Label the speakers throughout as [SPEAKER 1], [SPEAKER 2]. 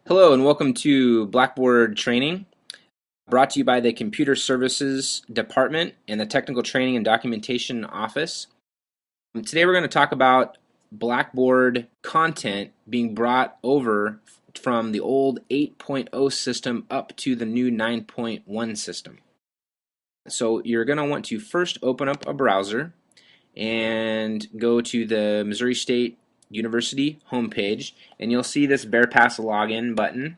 [SPEAKER 1] Hello and welcome to Blackboard training, brought to you by the Computer Services Department and the Technical Training and Documentation Office. Today we're going to talk about Blackboard content being brought over from the old 8.0 system up to the new 9.1 system. So you're going to want to first open up a browser and go to the Missouri State University homepage, and you'll see this BearPass login button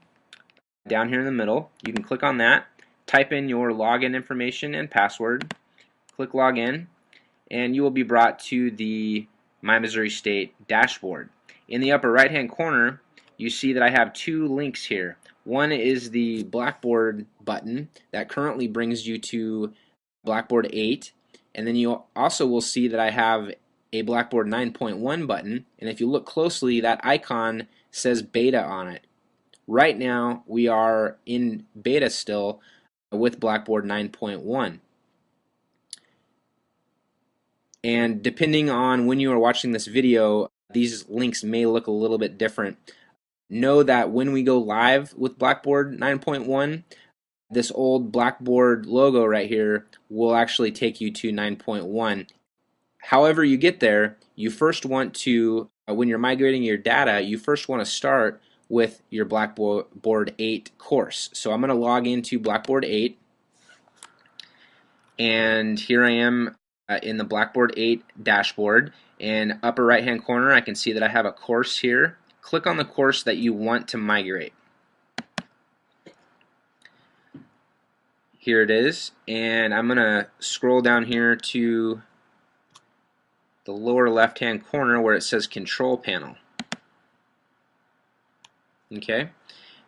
[SPEAKER 1] down here in the middle. You can click on that, type in your login information and password, click login, and you will be brought to the My Missouri State dashboard. In the upper right hand corner, you see that I have two links here. One is the Blackboard button that currently brings you to Blackboard 8, and then you also will see that I have a Blackboard 9.1 button, and if you look closely, that icon says beta on it. Right now, we are in beta still with Blackboard 9.1. And depending on when you are watching this video, these links may look a little bit different. Know that when we go live with Blackboard 9.1, this old Blackboard logo right here will actually take you to 9.1. However you get there, you first want to, when you're migrating your data, you first want to start with your Blackboard 8 course. So I'm going to log into Blackboard 8, and here I am in the Blackboard 8 dashboard, and upper right hand corner I can see that I have a course here. Click on the course that you want to migrate. Here it is, and I'm going to scroll down here to the lower left hand corner where it says Control Panel. Okay,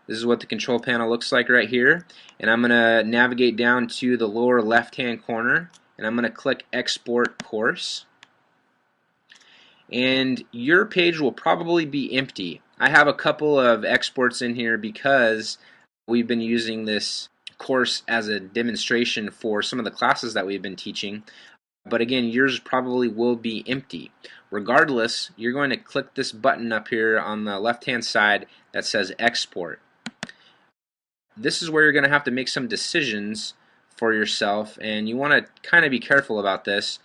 [SPEAKER 1] this is what the control panel looks like right here, and I'm going to navigate down to the lower left hand corner, and I'm going to click Export Course, and your page will probably be empty. I have a couple of exports in here because we've been using this course as a demonstration for some of the classes that we've been teaching, but again, yours probably will be empty. Regardless, you're going to click this button up here on the left hand side that says Export. This is where you're going to have to make some decisions for yourself, and you want to kind of be careful about this.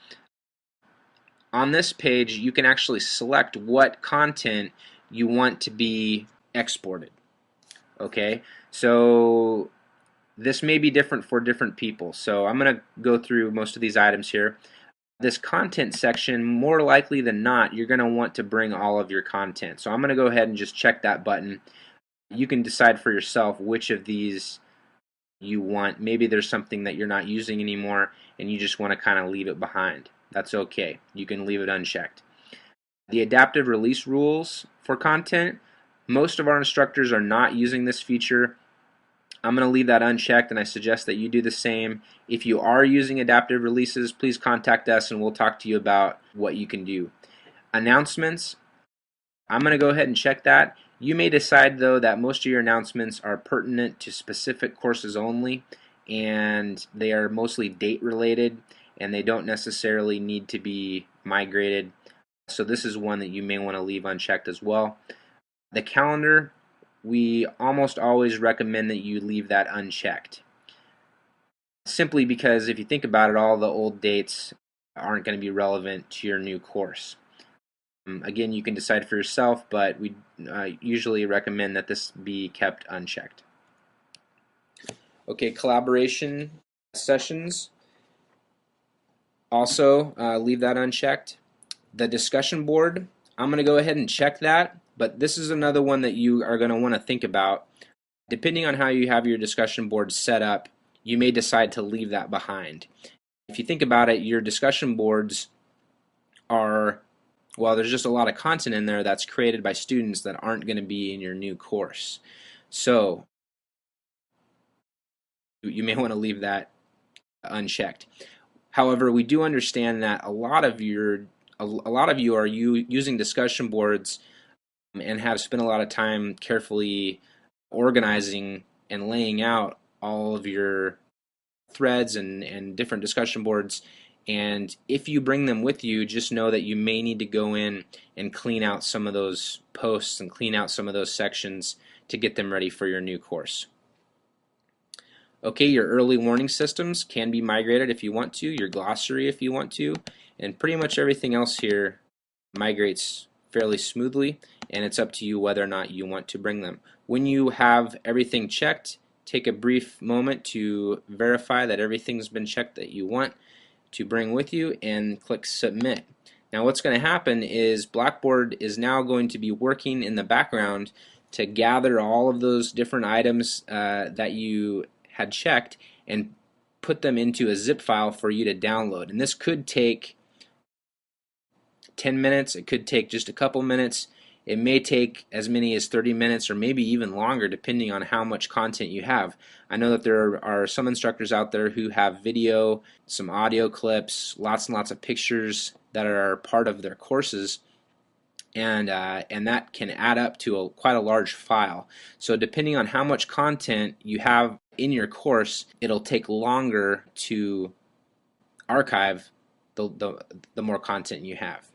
[SPEAKER 1] On this page, you can actually select what content you want to be exported. Okay, so this may be different for different people, so I'm going to go through most of these items here. This content section, more likely than not, you're going to want to bring all of your content. So I'm going to go ahead and just check that button. You can decide for yourself which of these you want. Maybe there's something that you're not using anymore and you just want to kind of leave it behind. That's okay. You can leave it unchecked. The adaptive release rules for content, most of our instructors are not using this feature. I'm going to leave that unchecked, and I suggest that you do the same. If you are using adaptive releases, please contact us and we'll talk to you about what you can do. Announcements, I'm going to go ahead and check that. You may decide, though, that most of your announcements are pertinent to specific courses only, and they are mostly date related, and they don't necessarily need to be migrated. So this is one that you may want to leave unchecked as well. The calendar, we almost always recommend that you leave that unchecked. Simply because if you think about it, all the old dates aren't going to be relevant to your new course. Again, you can decide for yourself, but we usually recommend that this be kept unchecked. Okay, collaboration sessions, also leave that unchecked. The discussion board, I'm going to go ahead and check that, but this is another one that you are going to want to think about. Depending on how you have your discussion board set up, you may decide to leave that behind. If you think about it, your discussion boards are, well, there's just a lot of content in there that's created by students that aren't going to be in your new course. So you may want to leave that unchecked. However, we do understand that a lot of you are using discussion boards and have spent a lot of time carefully organizing and laying out all of your threads and different discussion boards And if you bring them with you, just know that you may need to go in and clean out some of those posts and clean out some of those sections to get them ready for your new course. Okay, your early warning systems can be migrated if you want to, your glossary if you want to, and pretty much everything else here migrates fairly smoothly, and it's up to you whether or not you want to bring them. When you have everything checked, take a brief moment to verify that everything's been checked that you want to bring with you and click submit. Now what's going to happen is Blackboard is now going to be working in the background to gather all of those different items that you had checked and put them into a zip file for you to download. And this could take 10 minutes, it could take just a couple minutes, it may take as many as 30 minutes or maybe even longer depending on how much content you have. I know that there are some instructors out there who have video, some audio clips, lots and lots of pictures that are part of their courses, and that can add up to quite a large file. So depending on how much content you have in your course, it'll take longer to archive the more content you have.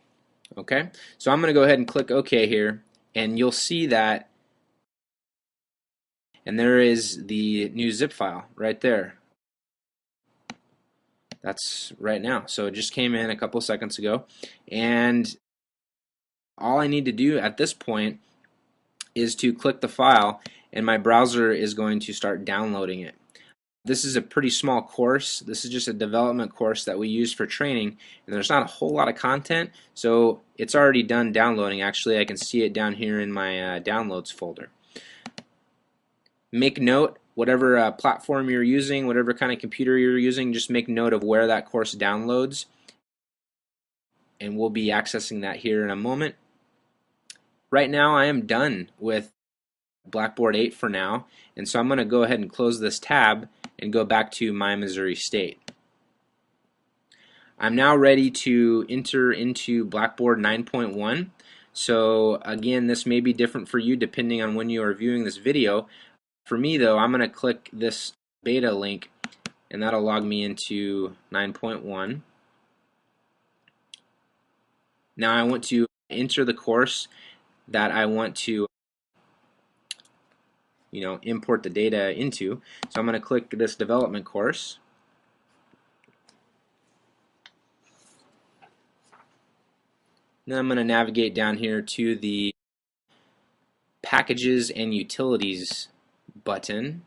[SPEAKER 1] Okay, so I'm going to go ahead and click OK here, and you'll see that, and there is the new zip file right there. That's right now. So it just came in a couple seconds ago, and all I need to do at this point is to click the file, and my browser is going to start downloading it. This is a pretty small course. This is just a development course that we use for training, and there's not a whole lot of content, so it's already done downloading. Actually, I can see it down here in my downloads folder. Make note, whatever platform you're using, whatever kind of computer you're using, just make note of where that course downloads, and we'll be accessing that here in a moment. Right now I am done with Blackboard 8 for now, and so I'm going to go ahead and close this tab and go back to my Missouri State. I'm now ready to enter into Blackboard 9.1. So again, this may be different for you depending on when you are viewing this video. For me though, I'm going to click this beta link, and that'll log me into 9.1. Now I want to enter the course that I want to import the data into. So I'm going to click this development course. Then I'm going to navigate down here to the Packages and Utilities button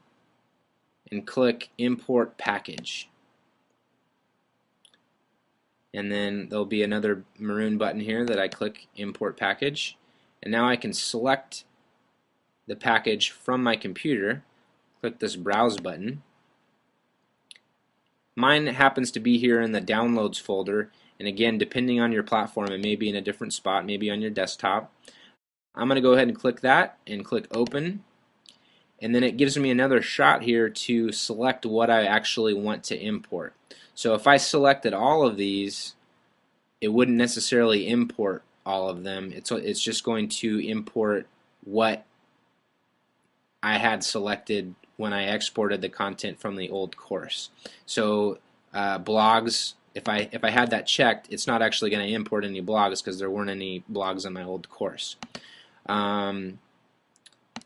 [SPEAKER 1] and click Import Package. And then there'll be another maroon button here that I click Import Package. And now I can select the package from my computer, click this Browse button. Mine happens to be here in the Downloads folder, and again, depending on your platform, it may be in a different spot, maybe on your desktop. I'm going to go ahead and click that and click Open, and then it gives me another shot here to select what I actually want to import. So if I selected all of these, it wouldn't necessarily import all of them. It's just going to import what I had selected when I exported the content from the old course. So blogs, if I had that checked, it's not actually going to import any blogs because there weren't any blogs in my old course. There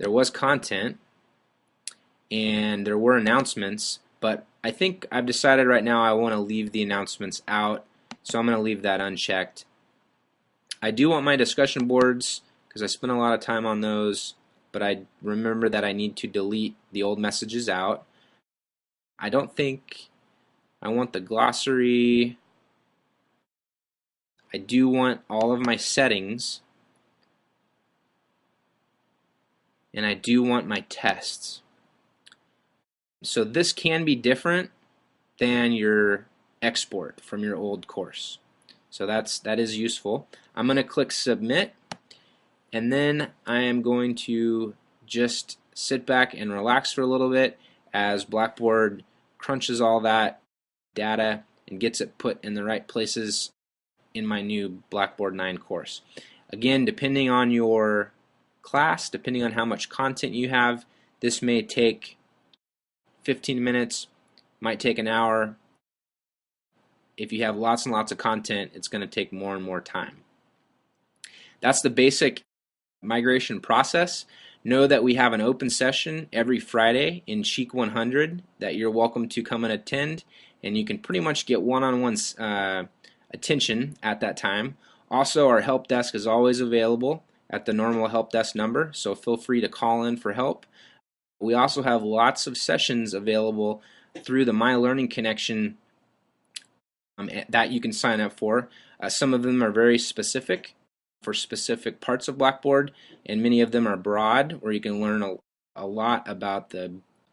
[SPEAKER 1] was content and there were announcements, but I think I've decided right now I want to leave the announcements out, so I'm going to leave that unchecked. I do want my discussion boards because I spent a lot of time on those, but I remember that I need to delete the old messages out. I don't think I want the glossary. I do want all of my settings, and I do want my tests. So this can be different than your export from your old course. So that is useful. I'm going to click Submit, and then I am going to just sit back and relax for a little bit as Blackboard crunches all that data and gets it put in the right places in my new Blackboard 9 course. Again, depending on your class, depending on how much content you have, this may take 15 minutes, might take an hour. if you have lots and lots of content, it's going to take more and more time. That's the basic migration process. Know that we have an open session every Friday in Cheek 100 that you're welcome to come and attend, and you can pretty much get one-on-one attention at that time. Also, our help desk is always available at the normal help desk number, so feel free to call in for help. We also have lots of sessions available through the My Learning Connection that you can sign up for. Some of them are very specific for specific parts of Blackboard, and many of them are broad, where you can learn a lot about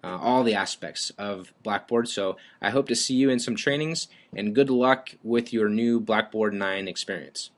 [SPEAKER 1] all the aspects of Blackboard. So I hope to see you in some trainings, and good luck with your new Blackboard 9 experience.